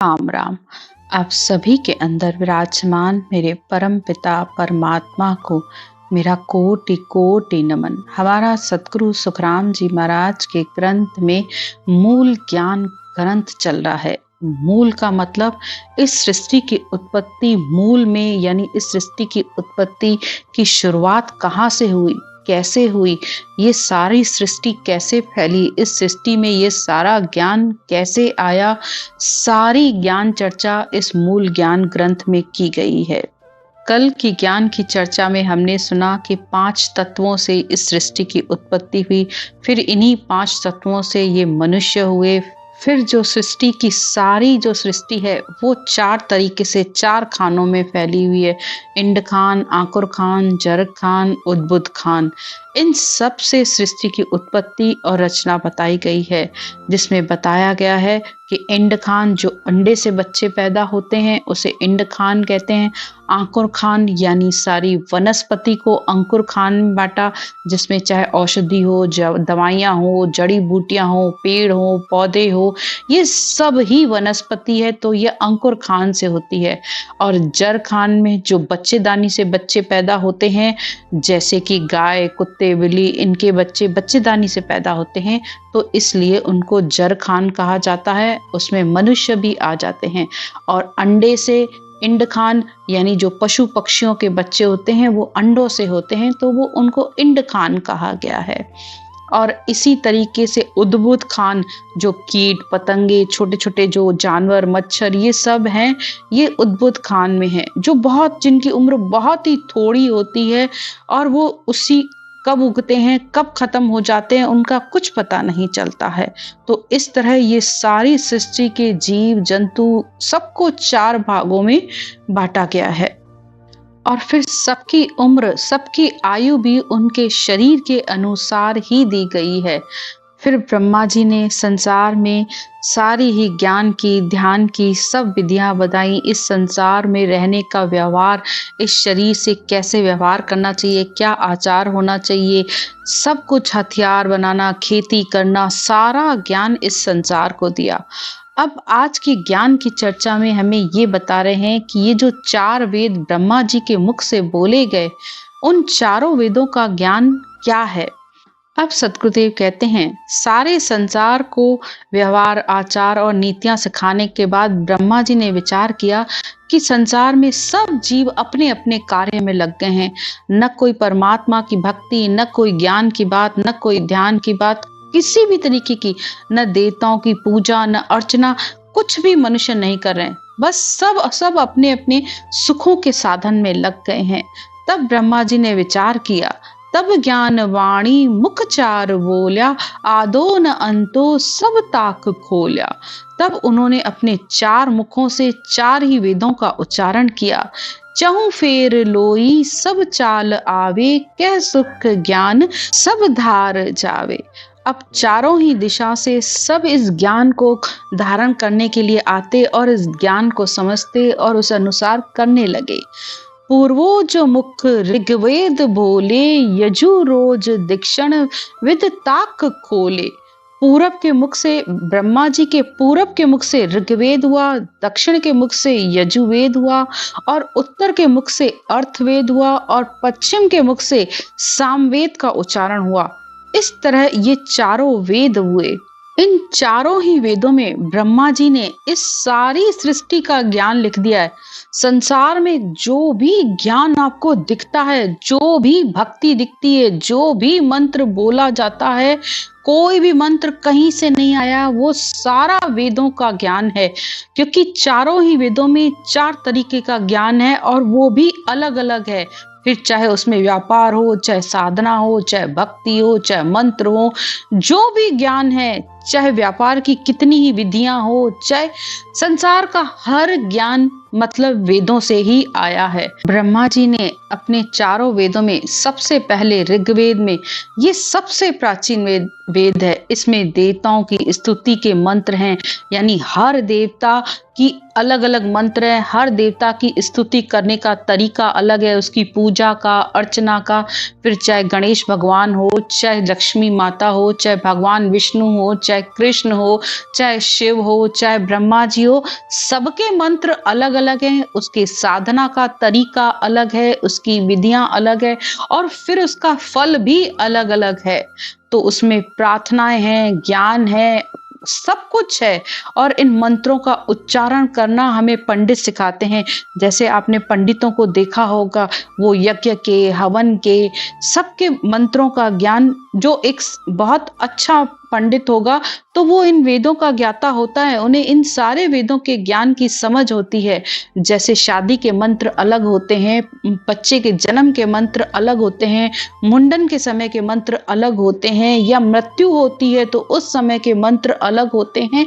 राम राम। आप सभी के अंदर विराजमान मेरे परम पिता परमात्मा को मेरा कोटि कोटि नमन। हमारा सतगुरु सुखराम जी महाराज के ग्रंथ में मूल ज्ञान ग्रंथ चल रहा है। मूल का मतलब इस सृष्टि की उत्पत्ति मूल में, यानी इस सृष्टि की उत्पत्ति की शुरुआत कहाँ से हुई, कैसे हुई, ये सारी सृष्टि कैसे फैली, इस सृष्टि में ये सारा ज्ञान कैसे आया, सारी ज्ञान चर्चा इस मूल ज्ञान ग्रंथ में की गई है। कल की ज्ञान की चर्चा में हमने सुना कि 5 तत्वों से इस सृष्टि की उत्पत्ति हुई, फिर इन्हीं 5 तत्वों से ये मनुष्य हुए। फिर जो सृष्टि की सारी जो सृष्टि है वो 4 तरीके से 4 खानों में फैली हुई है। इंड खान, आकुर खान, जरग खान, उद्बुद्ध खान। इन सब से सृष्टि की उत्पत्ति और रचना बताई गई है, जिसमें बताया गया है कि इंड खान जो अंडे से बच्चे पैदा होते हैं उसे इंड खान कहते हैं। अंकुर खान यानी सारी वनस्पति को अंकुर खान में बांटा, जिसमें चाहे औषधि हो, दवाइयाँ हो, जड़ी बूटियां हो, पेड़ हो, पौधे हो, ये सब ही वनस्पति है, तो ये अंकुर खान से होती है। और जर खान में जो बच्चेदानी से बच्चे पैदा होते हैं, जैसे कि गाय, कुत्ते, बिल्ली, इनके बच्चे बच्चेदानी से पैदा होते हैं, तो इसलिए उनको जर खान कहा जाता है। उसमें मनुष्य भी आ जाते हैं। और अंडे से इंड खान यानी जो पशु पक्षियों के बच्चे होते हैं वो अंडों से होते हैं, तो वो उनको इंड खान कहा गया है। और इसी तरीके से उद्बुद्ध खान जो कीट पतंगे, छोटे छोटे जो जानवर, मच्छर, ये सब हैं, ये उद्बुद्ध खान में है, जो जिनकी उम्र बहुत ही थोड़ी होती है और वो उसी कब उगते हैं कब खत्म हो जाते हैं उनका कुछ पता नहीं चलता है। तो इस तरह ये सारी सृष्टि के जीव जंतु सबको 4 भागों में बांटा गया है। और फिर सबकी उम्र, सबकी आयु भी उनके शरीर के अनुसार ही दी गई है। फिर ब्रह्मा जी ने संसार में सारी ही ज्ञान की, ध्यान की सब विधियां बताई। इस संसार में रहने का व्यवहार, इस शरीर से कैसे व्यवहार करना चाहिए, क्या आचार होना चाहिए, सब कुछ, हथियार बनाना, खेती करना, सारा ज्ञान इस संसार को दिया। अब आज की ज्ञान की चर्चा में हमें ये बता रहे हैं कि ये जो 4 वेद ब्रह्मा जी के मुख से बोले गए, उन चारों वेदों का ज्ञान क्या है। अब सतगुरुदेव कहते हैं, सारे संसार को व्यवहार, आचार और नीतियां सिखाने के बाद ब्रह्मा जी ने विचार किया कि संसार में सब जीव अपने अपने कार्य में लग गए हैं। न कोई परमात्मा की भक्ति, न कोई ज्ञान की बात, न कोई ध्यान की बात, किसी भी तरीके की, न देवताओं की पूजा, न अर्चना, कुछ भी मनुष्य नहीं कर रहे हैं। बस सब अपने अपने सुखों के साधन में लग गए हैं। तब ब्रह्मा जी ने विचार किया, तब ज्ञान वाणी मुख 4 बोल्या, आदो न अंतो सब ताक खोल्या। तब उन्होंने अपने 4 मुखों से 4 ही वेदों का उच्चारण किया। चहु फेर लोई सब चाल आवे, कह सुख ज्ञान सब धार जावे। अब चारों ही दिशा से सब इस ज्ञान को धारण करने के लिए आते और इस ज्ञान को समझते और उस अनुसार करने लगे। पूर्वोज मुख ऋग्वेद बोले, यजु रोज दीक्षण विद ताक खोले। पूरब के मुख से ब्रह्मा जी के पूरब के मुख से ऋग्वेद हुआ, दक्षिण के मुख से यजुर्वेद हुआ, और उत्तर के मुख से अर्थवेद हुआ, और पश्चिम के मुख से सामवेद का उच्चारण हुआ। इस तरह ये चारों वेद हुए। इन चारों ही वेदों में ब्रह्मा जी ने इस सारी सृष्टि का ज्ञान लिख दिया है। संसार में जो भी ज्ञान आपको दिखता है, जो भी भक्ति दिखती है, जो भी मंत्र बोला जाता है, कोई भी मंत्र कहीं से नहीं आया, वो सारा वेदों का ज्ञान है। क्योंकि चारों ही वेदों में 4 तरीके का ज्ञान है और वो भी अलग अलग है। फिर चाहे उसमें व्यापार हो, चाहे साधना हो, चाहे भक्ति हो, चाहे मंत्र हो, जो भी ज्ञान है, चाहे व्यापार की कितनी ही विधियां हो, चाहे संसार का हर ज्ञान मतलब वेदों से ही आया है। ब्रह्मा जी ने अपने चारों वेदों में सबसे पहले ऋग्वेद में, ये सबसे प्राचीन वेद है, इसमें देवताओं की स्तुति के मंत्र हैं, यानी हर देवता की अलग अलग मंत्र है, हर देवता की स्तुति करने का तरीका अलग है, उसकी पूजा का, अर्चना का। फिर चाहे गणेश भगवान हो, चाहे लक्ष्मी माता हो, चाहे भगवान विष्णु हो, चाहे चाहे कृष्ण हो, चाहे शिव हो, चाहे ब्रह्मा जी हो, सबके मंत्र अलग-अलग हैं, उसके साधना का तरीका अलग है, उसकी विधियाँ अलग है और फिर उसका फल भी अलग-अलग है। तो उसमें प्रार्थनाएँ हैं, ज्ञान है, सब कुछ है और इन मंत्रों का उच्चारण करना हमें पंडित सिखाते हैं। जैसे आपने पंडितों को देखा होगा, वो यज्ञ के, हवन के, सबके मंत्रों का ज्ञान, जो एक बहुत अच्छा पंडित होगा, तो वो इन वेदों का ज्ञाता होता है, उन्हें इन सारे वेदों के ज्ञान की समझ होती है। जैसे शादी के मंत्र अलग होते हैं, बच्चे के जन्म के मंत्र अलग होते हैं, मुंडन के समय के मंत्र अलग होते हैं या मृत्यु होती है तो उस समय के मंत्र अलग होते हैं।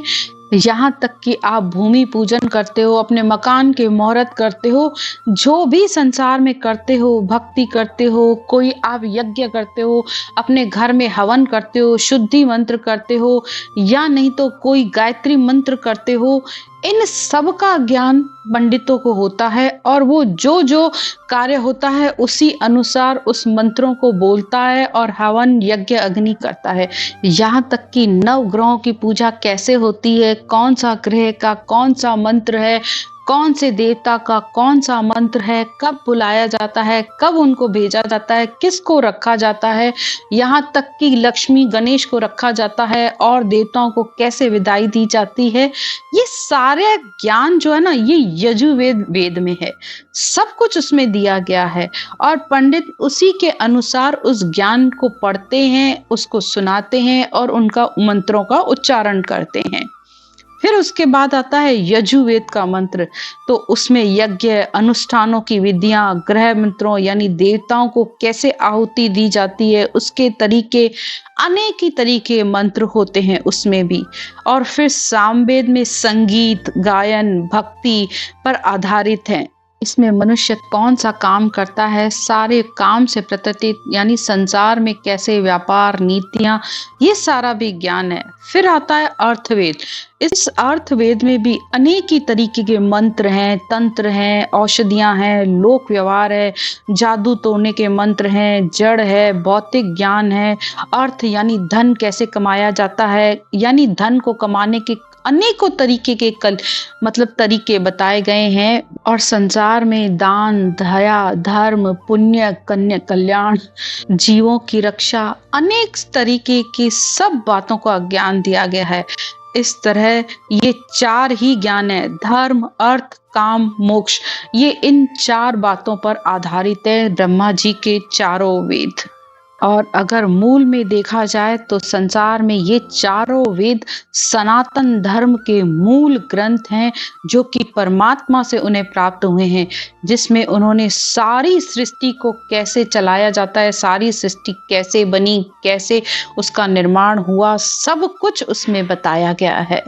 यहाँ तक कि आप भूमि पूजन करते हो, अपने मकान के मुहूर्त करते हो, जो भी संसार में करते हो, भक्ति करते हो, कोई आप यज्ञ करते हो, अपने घर में हवन करते हो, शुद्धि मंत्र करते हो या नहीं तो कोई गायत्री मंत्र करते हो, इन सब का ज्ञान पंडितों को होता है और वो जो कार्य होता है उसी अनुसार उस मंत्रों को बोलता है और हवन यज्ञ अग्नि करता है। यहाँ तक कि नवग्रहों की पूजा कैसे होती है, कौन सा ग्रह का कौन सा मंत्र है, कौन से देवता का कौन सा मंत्र है, कब बुलाया जाता है, कब उनको भेजा जाता है, किसको रखा जाता है, यहाँ तक कि लक्ष्मी गणेश को रखा जाता है और देवताओं को कैसे विदाई दी जाती है, ये सारे ज्ञान जो है ना, ये यजुर्वेद वेद में है। सब कुछ उसमें दिया गया है और पंडित उसी के अनुसार उस ज्ञान को पढ़ते हैं, उसको सुनाते हैं और उनका मंत्रों का उच्चारण करते हैं। फिर उसके बाद आता है यजुर्वेद का मंत्र। तो उसमें यज्ञ, अनुष्ठानों की विधियां, ग्रह मंत्रों यानी देवताओं को कैसे आहुति दी जाती है, उसके तरीके, अनेक ही तरीके मंत्र होते हैं उसमें भी। और फिर सामवेद में संगीत, गायन, भक्ति पर आधारित है। इसमें मनुष्य कौन सा काम करता है, सारे काम से प्रतित यानी संसार में कैसे व्यापार, नीतियां, ये सारा भी ज्ञान है। फिर आता है अर्थवेद। इस अर्थवेद में भी अनेक ही तरीके के मंत्र हैं, तंत्र हैं, औषधियां हैं, लोक व्यवहार है, जादू तोड़ने के मंत्र हैं, जड़ है, भौतिक ज्ञान है, अर्थ यानी धन कैसे कमाया जाता है, यानी धन को कमाने के अनेकों तरीके के तरीके बताए गए हैं। और संसार में दान, दया, धर्म, पुण्य, कल्याण, जीवों की रक्षा, अनेक तरीके की सब बातों का ज्ञान दिया गया है। इस तरह ये चार ही ज्ञान है, धर्म, अर्थ, काम, मोक्ष, ये इन चार बातों पर आधारित है ब्रह्मा जी के चारों वेद। और अगर मूल में देखा जाए तो संसार में ये चारों वेद सनातन धर्म के मूल ग्रंथ हैं, जो कि परमात्मा से उन्हें प्राप्त हुए हैं, जिसमें उन्होंने सारी सृष्टि को कैसे चलाया जाता है, सारी सृष्टि कैसे बनी, कैसे उसका निर्माण हुआ, सब कुछ उसमें बताया गया है।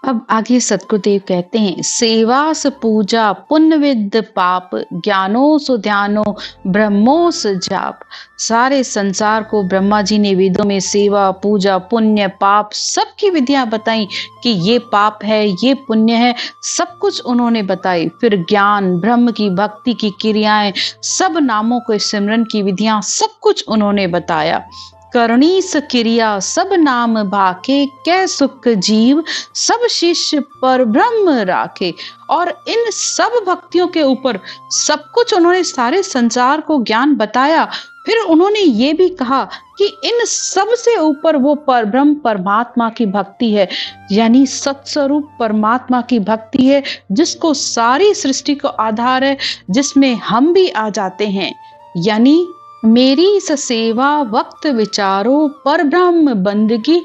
अब आगे सतगुरुदेव कहते हैं, सेवास पूजा पुण्य विद पाप, ज्ञानो सो ध्यानो ब्रह्मोस जाप। सारे संसार को ब्रह्मा जी ने वेदों में सेवा, पूजा, पुण्य, पाप सबकी विधियां बताई कि ये पाप है, ये पुण्य है, सब कुछ उन्होंने बताई। फिर ज्ञान, ब्रह्म की भक्ति की क्रियाएं, सब नामों के सिमरन की विधियां, सब कुछ उन्होंने बताया। करणी क्रिया सब नाम भाके, कै सुख जीव सब शिष्य पर ब्रह्म राखे। और इन सब भक्तियों के ऊपर सब कुछ उन्होंने सारे संसार को ज्ञान बताया। फिर उन्होंने ये भी कहा कि इन सब से ऊपर वो परब्रह्म परमात्मा की भक्ति है, यानी सत्स्वरूप परमात्मा की भक्ति है, जिसको सारी सृष्टि को आधार है, जिसमें हम भी आ जाते हैं। यानी मेरी सेवा वक्त विचारो, पर ब्रह्म बंदगी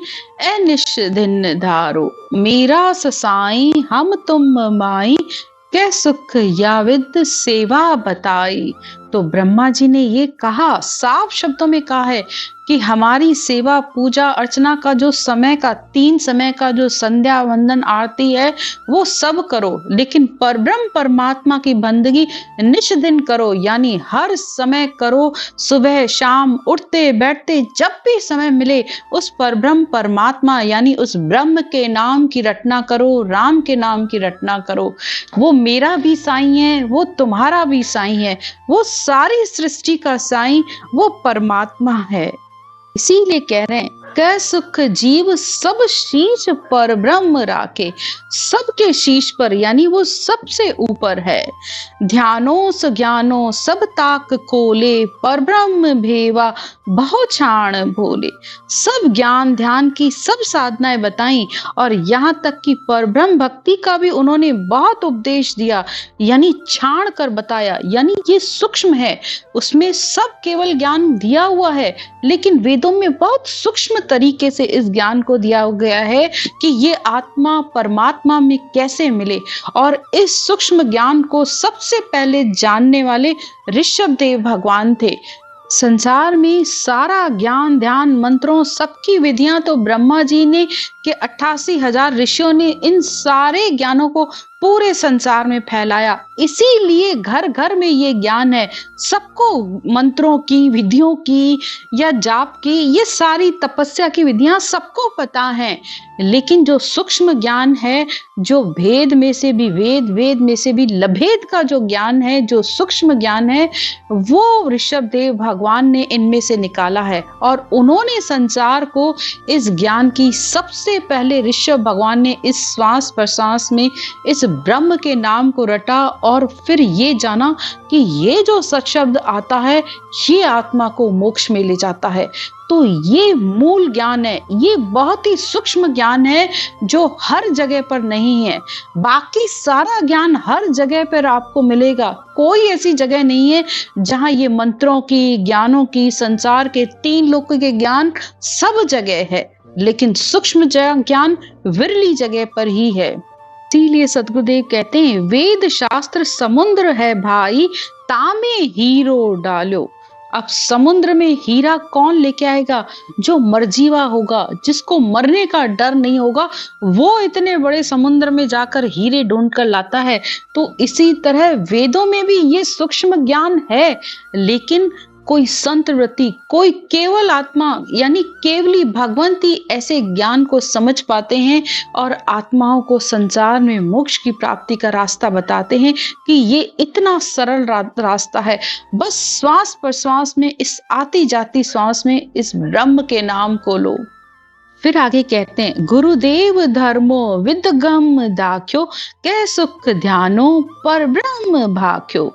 निश दिन धारो। मेरा साई हम तुम माई, कै सुख या विद सेवा बताई। तो ब्रह्मा जी ने ये कहा, साफ शब्दों में कहा है कि हमारी सेवा, पूजा, अर्चना का जो समय का 3 समय का जो संध्या वंदन आरती है वो सब करो, लेकिन परब्रह्म परमात्मा की बंदगी निश दिन करो, यानी हर समय करो। सुबह शाम उठते बैठते जब भी समय मिले उस परब्रह्म परमात्मा यानी उस ब्रह्म के नाम की रटना करो, राम के नाम की रटना करो। वो मेरा भी साईं है, वो तुम्हारा भी साईं है, वो सारी सृष्टि का साईं वो परमात्मा है। इसीलिए कह रहे हैं कै सुख जीव सब शीश पर ब्रह्म राखे। सबके शीश पर यानी वो सबसे ऊपर है। ध्यानो स ज्ञानो सब ताक खोले, पर ब्रह्म भेवा बहु छाण भोले। सब ज्ञान ध्यान की सब साधनाएं बताई और यहाँ तक कि परब्रह्म भक्ति का भी उन्होंने बहुत उपदेश दिया, यानी छाण कर बताया, यानी ये सूक्ष्म है, उसमें सब केवल ज्ञान दिया हुआ है, लेकिन वेदों में बहुत सूक्ष्म तरीके से इस ज्ञान को दिया गया है कि ये आत्मा परमात्मा में कैसे मिले। और इस सूक्ष्म ज्ञान को सबसे पहले जानने वाले ऋषभ देव भगवान थे। संसार में सारा ज्ञान ध्यान मंत्रों सबकी विधियां तो ब्रह्मा जी ने के 88,000 ऋषियों ने इन सारे ज्ञानों को पूरे संसार में फैलाया। इसीलिए घर घर में ये ज्ञान है, सबको मंत्रों की विधियों की या जाप की, ये सारी तपस्या की विधियां सबको पता है। लेकिन जो सूक्ष्म ज्ञान है, जो भेद में से भी वेद, वेद में से भी लभेद का जो ज्ञान है, जो सूक्ष्म ज्ञान है, वो ऋषभ देव भगवान ने इनमें से निकाला है। और उन्होंने संसार को इस ज्ञान की सबसे पहले ऋषभ भगवान ने इस श्वास प्रश्वास में इस ब्रह्म के नाम को रटा और फिर ये जाना कि ये जो सत्शब्द आता है ये आत्मा को मोक्ष में ले जाता है। तो ये मूल ज्ञान है, ये बहुत ही सूक्ष्म ज्ञान है जो हर जगह पर नहीं है। बाकी सारा ज्ञान हर जगह पर आपको मिलेगा, कोई ऐसी जगह नहीं है जहां ये मंत्रों की, ज्ञानों की, संसार के 3 लोक के ज्ञान सब जगह है, लेकिन सूक्ष्म ज्ञान विरली जगह पर ही है। इसीलिए सदगुरुदेव कहते हैं वेद शास्त्र समुद्र है भाई, तामे हीरो डालो। अब समुद्र में हीरा कौन लेके आएगा? जो मरजीवा होगा, जिसको मरने का डर नहीं होगा, वो इतने बड़े समुद्र में जाकर हीरे ढूंढ कर लाता है। तो इसी तरह वेदों में भी ये सूक्ष्म ज्ञान है, लेकिन कोई संत वृत्ति, कोई केवल आत्मा यानी केवली भगवंती ऐसे ज्ञान को समझ पाते हैं और आत्माओं को संसार में मोक्ष की प्राप्ति का रास्ता बताते हैं कि ये इतना सरल रास्ता है। बस श्वास प्रश्वास में, इस आती जाती श्वास में इस ब्रह्म के नाम को लो। फिर आगे कहते हैं गुरुदेव धर्मो विदगम दाख्यो, कै सुख ध्यानो पर ब्रह्म भाख्यो।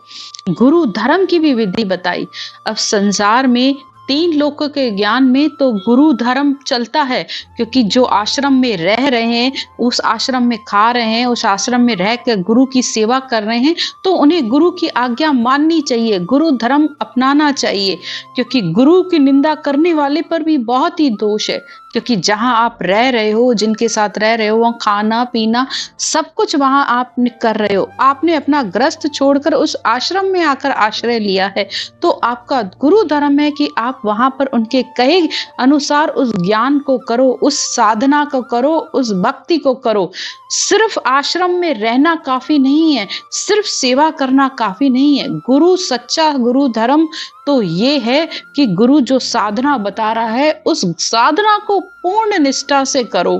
गुरु धर्म की भी विधि बताई। अब संसार में 3 लोक के ज्ञान में तो गुरु धर्म चलता है, क्योंकि जो आश्रम में रह रहे हैं, उस आश्रम में खा रहे हैं, उस आश्रम में रह कर गुरु की सेवा कर रहे हैं, तो उन्हें गुरु की आज्ञा माननी चाहिए, गुरु धर्म अपनाना चाहिए। क्योंकि गुरु की निंदा करने वाले पर भी बहुत ही दोष है, क्योंकि जहां आप रह रहे हो, जिनके साथ रह रहे हो, वहां खाना पीना सब कुछ वहां आप कर रहे हो। आपने अपना ग्रस्त छोड़कर उस आश्रम में आकर आश्रय लिया है, तो आपका गुरु धर्म है कि आप वहां पर उनके कहे अनुसार उस ज्ञान को करो, उस साधना को करो, उस भक्ति को करो। सिर्फ आश्रम में रहना काफी नहीं है, सिर्फ सेवा करना काफी नहीं है। गुरु, सच्चा गुरु धर्म तो ये है कि गुरु जो साधना बता रहा है, उस साधना को पूर्ण निष्ठा से करो।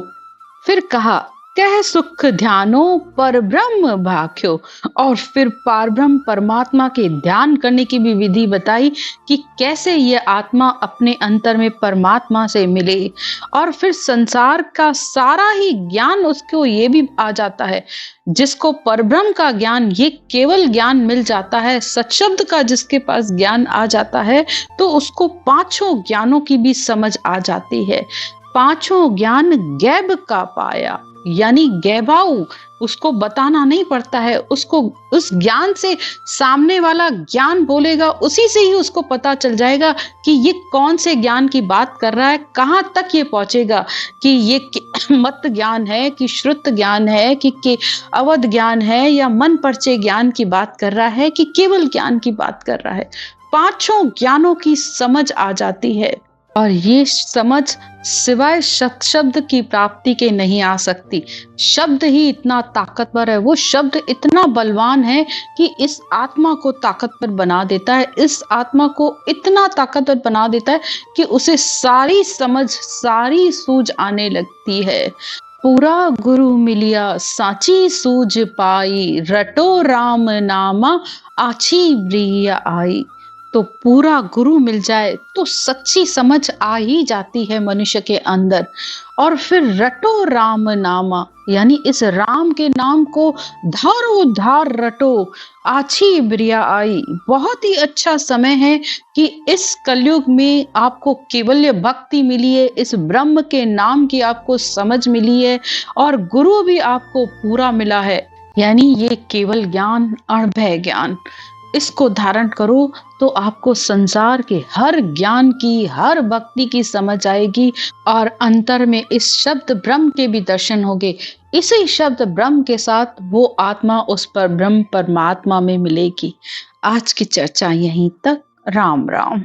फिर कहा कह सुख ध्यानो पर ब्रह्म भाख्यो, और फिर पारब्रह्म परमात्मा के ध्यान करने की भी विधि बताई कि कैसे ये आत्मा अपने अंतर में परमात्मा से मिले। और फिर संसार का सारा ही ज्ञान उसको ये भी आ जाता है, जिसको परब्रह्म का ज्ञान, ये केवल ज्ञान मिल जाता है, सत्शब्द का जिसके पास ज्ञान आ जाता है, तो उसको 5 ज्ञानों की भी समझ आ जाती है। 5 ज्ञान गैब का पाया, यानी गैबाऊ, उसको बताना नहीं पड़ता है, उसको उस ज्ञान से सामने वाला ज्ञान बोलेगा, उसी से ही उसको पता चल जाएगा कि ये कौन से ज्ञान की बात कर रहा है, कहाँ तक ये पहुंचेगा, कि ये मत ज्ञान है, कि श्रुत ज्ञान है, कि अवध ज्ञान है, या मन परचे ज्ञान की बात कर रहा है, कि केवल ज्ञान की बात कर रहा है। 5 ज्ञानों की समझ आ जाती है, और ये समझ सिवाय शब्द की प्राप्ति के नहीं आ सकती। शब्द ही इतना ताकतवर है, वो शब्द इतना बलवान है कि इस आत्मा को ताकतवर बना देता है, इस आत्मा को इतना ताकतवर बना देता है कि उसे सारी समझ, सारी सूझ आने लगती है। पूरा गुरु मिलिया साची सूझ पाई, रटो राम नामा आछी ब्रिय आई। तो पूरा गुरु मिल जाए तो सच्ची समझ आ ही जाती है मनुष्य के अंदर। और फिर रटो राम नामा, यानी इस राम के नाम को धारो धार रटो, आछी ब्रिया आई। बहुत ही अच्छा समय है कि इस कलयुग में आपको केवल्य भक्ति मिली है, इस ब्रह्म के नाम की आपको समझ मिली है और गुरु भी आपको पूरा मिला है। यानी ये केवल ज्ञान, अणभय ज्ञान, इसको धारण करो तो आपको संसार के हर ज्ञान की, हर भक्ति की समझ आएगी और अंतर में इस शब्द ब्रह्म के भी दर्शन होंगे। इसी शब्द ब्रह्म के साथ वो आत्मा उस पर ब्रह्म परमात्मा में मिलेगी। आज की चर्चा यहीं तक। राम राम।